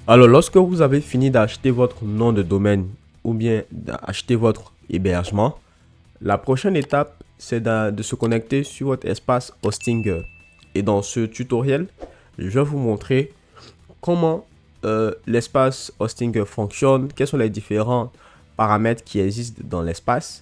Alors, lorsque vous avez fini d'acheter votre nom de domaine ou bien d'acheter votre hébergement, la prochaine étape, c'est de se connecter sur votre espace Hostinger. Et dans ce tutoriel, je vais vous montrer comment l'espace Hostinger fonctionne, quels sont les différents paramètres qui existent dans l'espace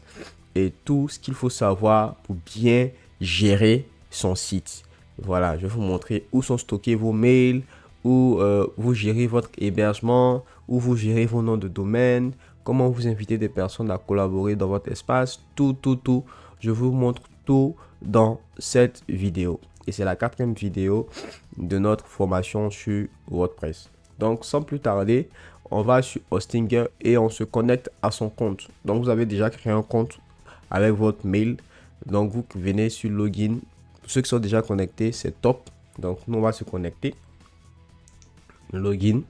et tout ce qu'il faut savoir pour bien gérer son site. Voilà, je vais vous montrer où sont stockés vos mails, où vous gérez votre hébergement, où vous gérez vos noms de domaine, comment vous invitez des personnes à collaborer dans votre espace, tout. Je vous montre tout dans cette vidéo. Et c'est la quatrième vidéo de notre formation sur WordPress. Donc, sans plus tarder, on va sur Hostinger et on se connecte à son compte. Donc, vous avez déjà créé un compte avec votre mail. Donc, vous venez sur Login. Pour ceux qui sont déjà connectés, c'est top. Donc, nous, on va se connecter. Login.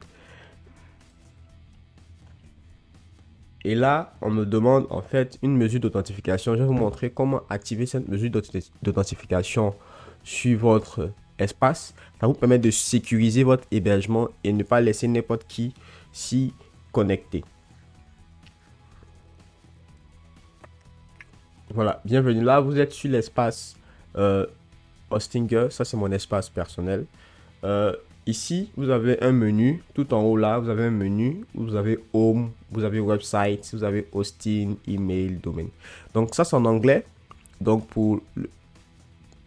Et là, on me demande en fait une mesure d'authentification. Je vais vous montrer comment activer cette mesure d'authentification sur votre espace. Ça vous permet de sécuriser votre hébergement et ne pas laisser n'importe qui s'y connecter. Voilà, bienvenue. Là, vous êtes sur l'espace Hostinger. Ça, c'est mon espace personnel. Ici, vous avez un menu. Tout en haut là, vous avez un menu. Vous avez Home, vous avez Website, vous avez Hosting, Email, Domaine. Donc ça, c'est en anglais. Donc pour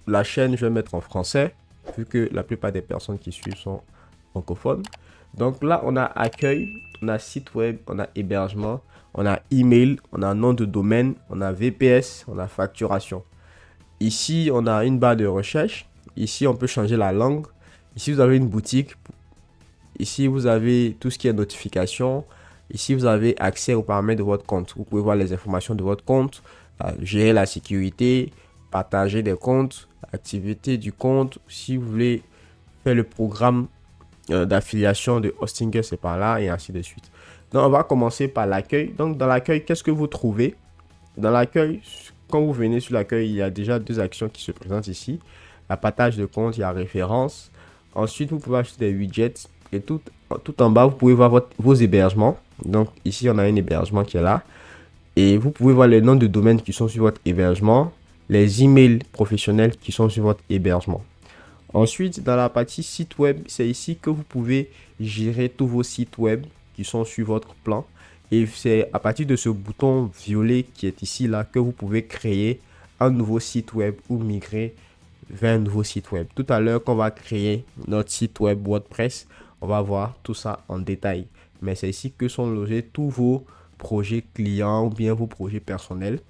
la chaîne, je vais mettre en français, vu que la plupart des personnes qui suivent sont francophones. Donc là, on a accueil, on a site web, on a hébergement, on a email, on a nom de domaine, on a VPS, on a facturation. Ici, on a une barre de recherche. Ici, on peut changer la langue. Ici, vous avez une boutique. Ici, vous avez tout ce qui est notification. Ici, vous avez accès aux paramètres de votre compte. Vous pouvez voir les informations de votre compte, gérer la sécurité, partager des comptes, activité du compte. Si vous voulez faire le programme d'affiliation de Hostinger, c'est par là et ainsi de suite. Donc, on va commencer par l'accueil. Donc, dans l'accueil, qu'est-ce que vous trouvez? Dans l'accueil, quand vous venez sur l'accueil, il y a déjà deux actions qui se présentent ici. La partage de compte, il y a référence. Ensuite, vous pouvez acheter des widgets. Et tout en bas, vous pouvez voir vos hébergements. Donc ici, on a un hébergement qui est là. Et vous pouvez voir les noms de domaines qui sont sur votre hébergement. Les emails professionnels qui sont sur votre hébergement. Ensuite, dans la partie site web, c'est ici que vous pouvez gérer tous vos sites web qui sont sur votre plan. Et c'est à partir de ce bouton violet qui est ici là que vous pouvez créer un nouveau site web ou migrer vers un nouveau site web. Tout à l'heure, quand on va créer notre site web WordPress, on va voir tout ça en détail. Mais c'est ici que sont logés tous vos projets clients ou bien vos projets personnels.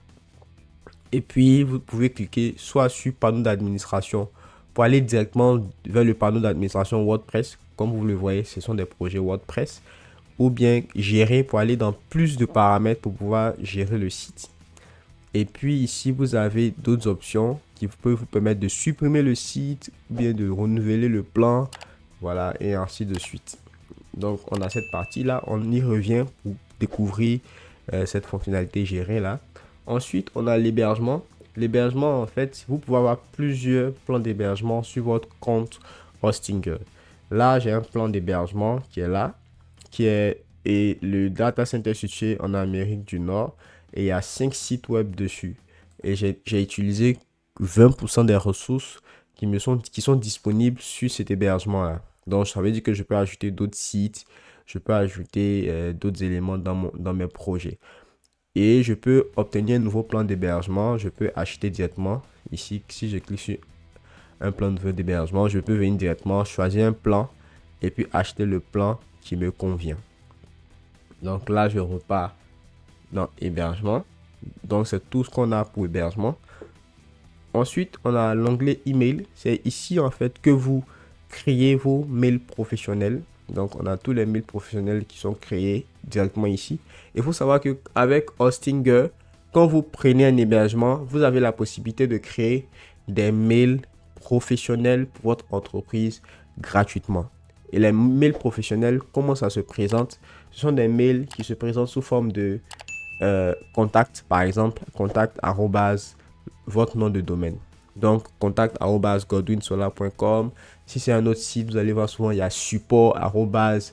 Et puis, vous pouvez cliquer soit sur panneau d'administration pour aller directement vers le panneau d'administration WordPress. Comme vous le voyez, ce sont des projets WordPress. Ou bien gérer pour aller dans plus de paramètres pour pouvoir gérer le site. Et puis ici, vous avez d'autres options qui peuvent vous permettre de supprimer le site ou bien de renouveler le plan. Voilà, et ainsi de suite. Donc, on a cette partie-là. On y revient pour découvrir cette fonctionnalité gérée là. Ensuite, on a l'hébergement. L'hébergement, en fait, vous pouvez avoir plusieurs plans d'hébergement sur votre compte Hostinger. Là, j'ai un plan d'hébergement qui est là, qui est et le data center situé en Amérique du Nord. Et il y a 5 sites web dessus. Et j'ai utilisé 20% des ressources qui sont disponibles sur cet hébergement-là. Donc, ça veut dire que je peux ajouter d'autres sites, je peux ajouter d'autres éléments dans mes projets. Et je peux obtenir un nouveau plan d'hébergement. Je peux acheter directement. Ici, si je clique sur un plan d'hébergement, je peux venir directement choisir un plan et puis acheter le plan qui me convient. Donc là, je repars dans hébergement. Donc, c'est tout ce qu'on a pour hébergement. Ensuite, on a l'onglet email. C'est ici, en fait, que vous créez vos mails professionnels. Donc, on a tous les mails professionnels qui sont créés directement ici. Il faut savoir qu'avec Hostinger, quand vous prenez un hébergement, vous avez la possibilité de créer des mails professionnels pour votre entreprise gratuitement. Et les mails professionnels, comment ça se présente? Ce sont des mails qui se présentent sous forme de contact, par exemple, contact arrobase votre nom de domaine. Donc, contact arrobase godwinsolar.com. Si c'est un autre site, vous allez voir souvent, il y a support arrobase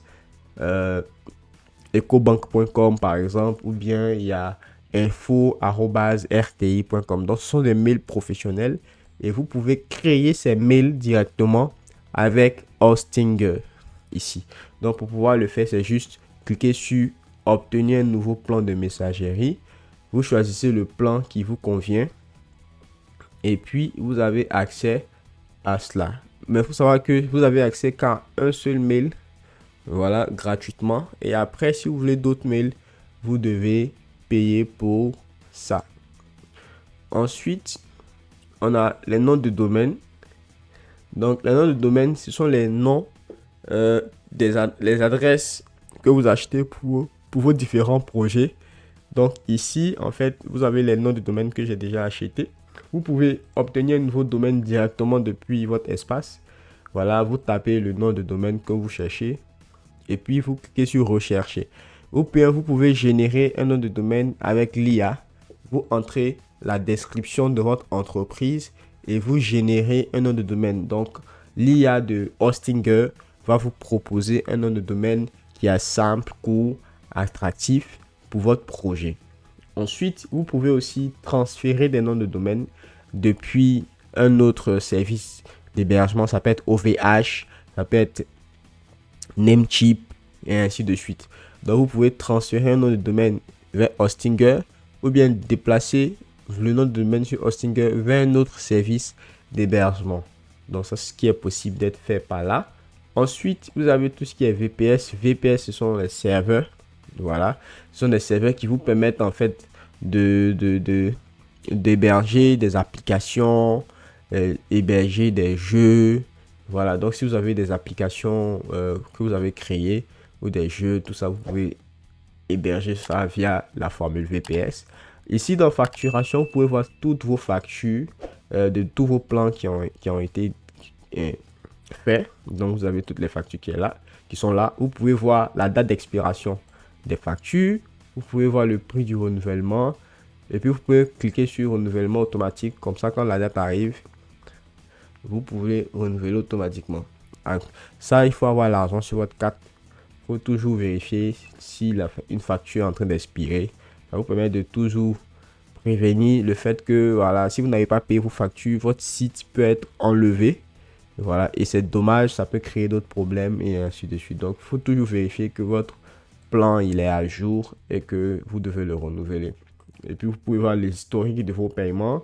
ecobank.com par exemple, ou bien il y a info@rti.com. Donc ce sont des mails professionnels et vous pouvez créer ces mails directement avec Hostinger ici. Donc pour pouvoir le faire, c'est juste cliquer sur obtenir un nouveau plan de messagerie. Vous choisissez le plan qui vous convient et puis vous avez accès à cela. Mais il faut savoir que vous avez accès qu'à un seul mail, voilà, gratuitement. Et après, si vous voulez d'autres mails, vous devez payer pour ça. Ensuite, on a les noms de domaine. Donc, les noms de domaine, ce sont les noms, les adresses que vous achetez pour vos différents projets. Donc, ici, en fait, vous avez les noms de domaine que j'ai déjà achetés. Vous pouvez obtenir un nouveau domaine directement depuis votre espace. Voilà, vous tapez le nom de domaine que vous cherchez et puis vous cliquez sur rechercher. Ou bien vous pouvez générer un nom de domaine avec l'IA. Vous entrez la description de votre entreprise et vous générez un nom de domaine. Donc, l'IA de Hostinger va vous proposer un nom de domaine qui est simple, court, attractif pour votre projet. Ensuite, vous pouvez aussi transférer des noms de domaine depuis un autre service d'hébergement. Ça peut être OVH, ça peut être Namecheap et ainsi de suite. Donc, vous pouvez transférer un nom de domaine vers Hostinger ou bien déplacer le nom de domaine sur Hostinger vers un autre service d'hébergement. Donc, ça, c'est ce qui est possible d'être fait par là. Ensuite, vous avez tout ce qui est VPS. VPS, ce sont les serveurs. Voilà. Ce sont des serveurs qui vous permettent en fait d'héberger des applications, héberger des jeux. Voilà. Donc, si vous avez des applications que vous avez créées ou des jeux, tout ça, vous pouvez héberger ça via la formule VPS. Ici, dans facturation, vous pouvez voir toutes vos factures de tous vos plans qui ont été faits. Donc, vous avez toutes les factures qui sont là. Vous pouvez voir la date d'expiration des factures. Vous pouvez voir le prix du renouvellement. Et puis, vous pouvez cliquer sur renouvellement automatique. Comme ça, quand la date arrive, vous pouvez renouveler automatiquement. Ça, il faut avoir l'argent sur votre carte. Il faut toujours vérifier si une facture est en train d'expirer. Ça vous permet de toujours prévenir le fait que, voilà, si vous n'avez pas payé vos factures, votre site peut être enlevé. Voilà, et c'est dommage, ça peut créer d'autres problèmes et ainsi de suite. Donc, il faut toujours vérifier que votre plan, il est à jour et que vous devez le renouveler. Et puis, vous pouvez voir l'historique de vos paiements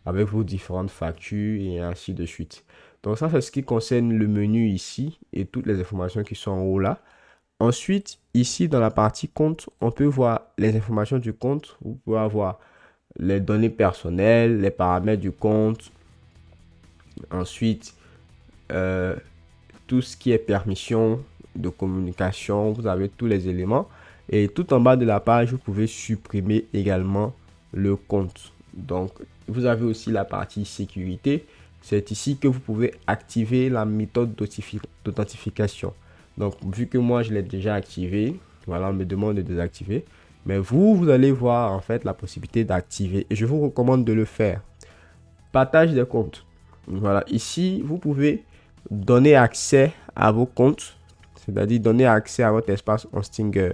avec vos différentes factures et ainsi de suite. Donc, ça, c'est ce qui concerne le menu ici et toutes les informations qui sont en haut là. Ensuite, ici, dans la partie compte, on peut voir les informations du compte. Vous pouvez avoir les données personnelles, les paramètres du compte. Ensuite, tout ce qui est permission de communication, vous avez tous les éléments. Et tout en bas de la page, vous pouvez supprimer également le compte. Donc, vous avez aussi la partie sécurité. C'est ici que vous pouvez activer la méthode d'authentification. Donc, vu que moi, je l'ai déjà activé, voilà, on me demande de désactiver. Mais vous allez voir en fait la possibilité d'activer. Et je vous recommande de le faire. Partage des comptes. Voilà, ici, vous pouvez donner accès à vos comptes, c'est-à-dire donner accès à votre espace Hostinger.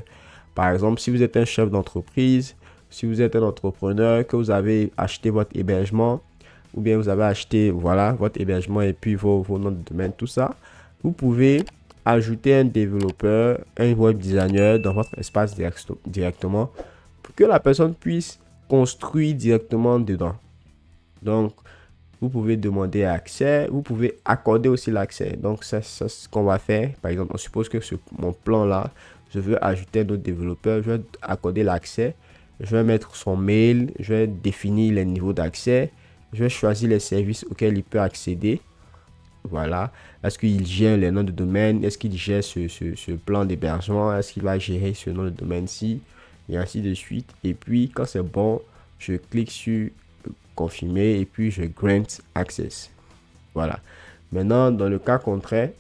Par exemple, si vous êtes un chef d'entreprise, si vous êtes un entrepreneur, que vous avez acheté votre hébergement, ou bien vous avez acheté, voilà, votre hébergement et puis vos noms de domaine, tout ça, vous pouvez ajouter un développeur, un web designer dans votre espace directement pour que la personne puisse construire directement dedans. Donc, vous pouvez demander accès, vous pouvez accorder aussi l'accès. Donc, ça c'est ce qu'on va faire. Par exemple, on suppose que mon plan là, je veux ajouter d'autres développeurs, je vais accorder l'accès, je vais mettre son mail, je vais définir les niveaux d'accès, je vais choisir les services auxquels il peut accéder. Voilà. Est-ce qu'il gère les noms de domaine? Est-ce qu'il gère ce plan d'hébergement? Est-ce qu'il va gérer ce nom de domaine-ci? Et ainsi de suite. Et puis, quand c'est bon, je clique sur confirmer et puis je grant access. Voilà. Maintenant, dans le cas contraire,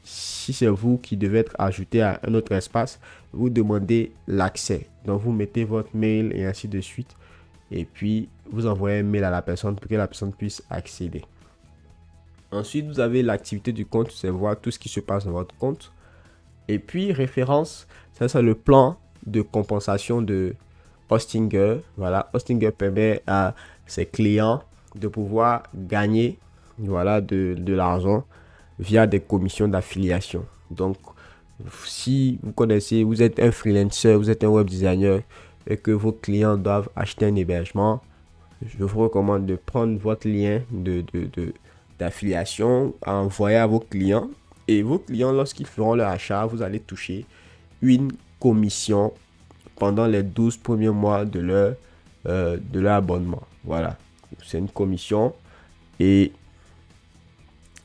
si c'est vous qui devez être ajouté à un autre espace, vous demandez l'accès. Donc, vous mettez votre mail et ainsi de suite. Et puis, vous envoyez un mail à la personne pour que la personne puisse accéder. Ensuite, vous avez l'activité du compte, c'est voir tout ce qui se passe dans votre compte. Et puis, référence, ça c'est le plan de compensation de Hostinger. Voilà, Hostinger permet à ses clients de pouvoir gagner voilà, de l'argent via des commissions d'affiliation. Donc, si vous connaissez, vous êtes un freelancer, vous êtes un web designer et que vos clients doivent acheter un hébergement, je vous recommande de prendre votre lien d'affiliation à envoyer à vos clients. Et vos clients, lorsqu'ils feront leur achat, vous allez toucher une commission pendant les 12 premiers mois de leur abonnement. Voilà, c'est une commission et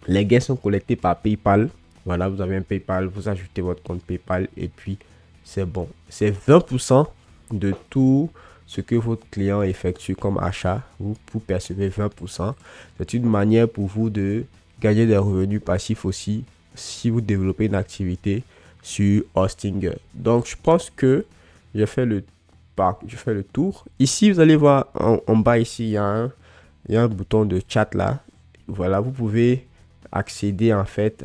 les gains sont collectés par PayPal. Voilà, vous avez un PayPal, vous ajoutez votre compte PayPal et puis c'est bon. C'est 20% de tout ce que votre client effectue comme achat. Vous percevez 20%. C'est une manière pour vous de gagner des revenus passifs aussi si vous développez une activité sur Hostinger. Donc, je pense que j'ai fait le tour. Ici, vous allez voir en bas ici, il y a un bouton de chat là. Voilà, vous pouvez accéder en fait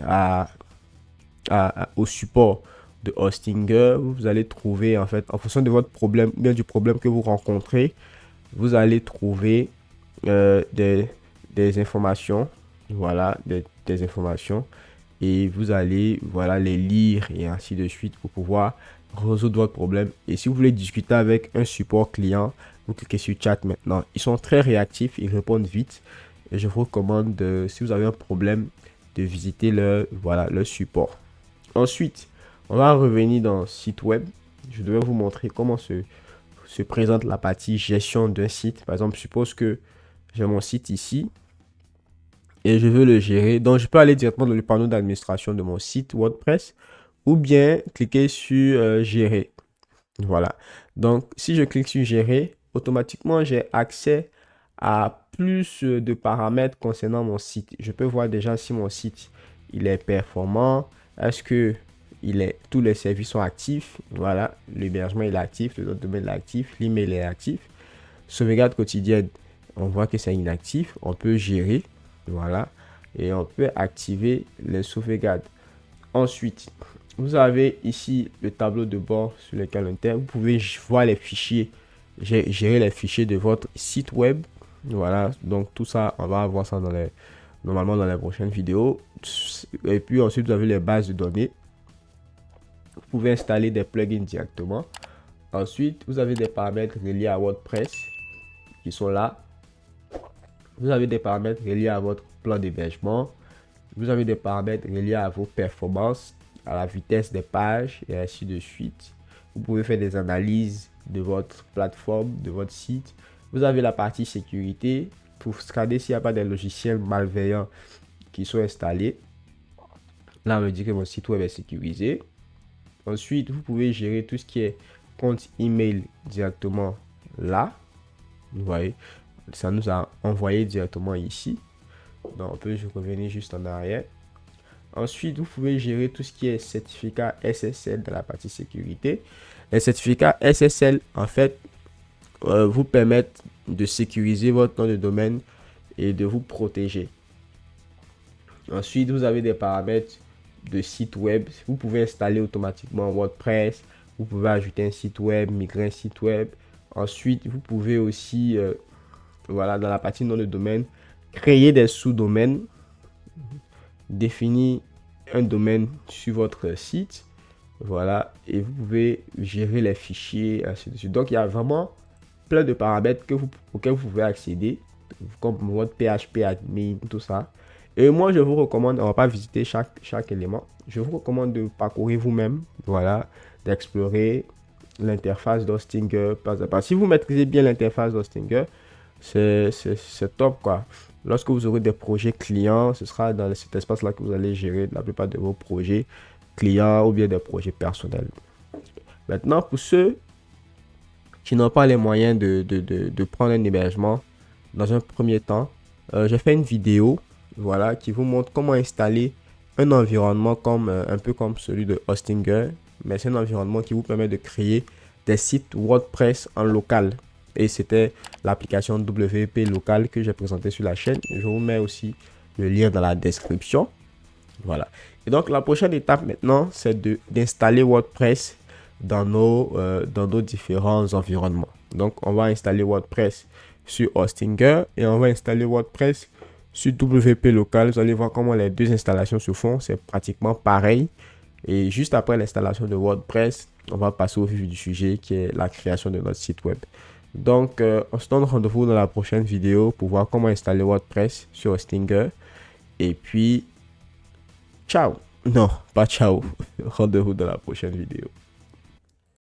au support de Hostinger. Vous allez trouver en fait, en fonction de votre problème, bien du problème que vous rencontrez, vous allez trouver des informations. Voilà, des informations. Et vous allez voilà, les lire et ainsi de suite pour pouvoir résoudre votre problème. Et si vous voulez discuter avec un support client, vous cliquez sur chat maintenant. Ils sont très réactifs, ils répondent vite. Et je vous recommande, si vous avez un problème, de visiter leur support. Ensuite, on va revenir dans le site web. Je devais vous montrer comment se présente la partie gestion d'un site. Par exemple, suppose que j'ai mon site ici et je veux le gérer. Donc, je peux aller directement dans le panneau d'administration de mon site WordPress ou bien cliquer sur gérer. Voilà. Donc, si je clique sur gérer, automatiquement, j'ai accès à plus de paramètres concernant mon site. Je peux voir déjà si mon site il est performant. Est-ce que tous les services sont actifs? Voilà, l'hébergement il est actif, le nom de domaine est actif, l'email est actif. Sauvegarde quotidienne, on voit que c'est inactif. On peut gérer, voilà, et on peut activer les sauvegardes. Ensuite, vous avez ici le tableau de bord sur lequel on est. Vous pouvez voir les fichiers, gérer les fichiers de votre site web. Voilà, donc tout ça, on va voir ça normalement dans les prochaines vidéos. Et puis ensuite, vous avez les bases de données. Vous pouvez installer des plugins directement. Ensuite, vous avez des paramètres reliés à WordPress qui sont là. Vous avez des paramètres reliés à votre plan d'hébergement. Vous avez des paramètres reliés à vos performances, à la vitesse des pages et ainsi de suite. Vous pouvez faire des analyses de votre plateforme, de votre site. Vous avez la partie sécurité pour scanner s'il n'y a pas des logiciels malveillants qui sont installés. Là, on me dit que mon site web est sécurisé. Ensuite, vous pouvez gérer tout ce qui est compte email directement là. Vous voyez, ça nous a envoyé directement ici. Donc, on peut revenir juste en arrière. Ensuite, vous pouvez gérer tout ce qui est certificat SSL dans la partie sécurité. Les certificats SSL, en fait, vous permettent de sécuriser votre nom de domaine et de vous protéger. Ensuite, vous avez des paramètres de site web. Vous pouvez installer automatiquement WordPress. Vous pouvez ajouter un site web, migrer un site web. Ensuite, vous pouvez aussi, voilà, dans la partie nom de domaine, créer des sous-domaines, définir un domaine sur votre site. Voilà, et vous pouvez gérer les fichiers, ainsi de suite. Donc, il y a vraiment plein de paramètres auxquels vous pouvez accéder, comme votre PHP admin, tout ça. Et moi, je vous recommande, on va pas visiter chaque élément. Je vous recommande de parcourir vous-même, voilà, d'explorer l'interface d'Hostinger. Si vous maîtrisez bien l'interface d'Hostinger, c'est top, quoi. Lorsque vous aurez des projets clients, ce sera dans cet espace-là que vous allez gérer la plupart de vos projets clients ou bien des projets personnels. Maintenant, pour ceux qui n'ont pas les moyens de prendre un hébergement, dans un premier temps, j'ai fait une vidéo, voilà, qui vous montre comment installer un environnement un peu comme celui de Hostinger, mais c'est un environnement qui vous permet de créer des sites WordPress en local. Et c'était l'application WP Local que j'ai présenté sur la chaîne. Je vous mets aussi le lien dans la description. Voilà. Et donc, la prochaine étape maintenant, c'est d'installer WordPress dans nos différents environnements. Donc, on va installer WordPress sur Hostinger et on va installer WordPress sur WP Local. Vous allez voir comment les deux installations se font. C'est pratiquement pareil. Et juste après l'installation de WordPress, on va passer au vif du sujet qui est la création de notre site web. Donc, on se donne rendez-vous dans la prochaine vidéo pour voir comment installer WordPress sur Hostinger. Et puis, ciao. Non, pas ciao. Rendez-vous dans la prochaine vidéo.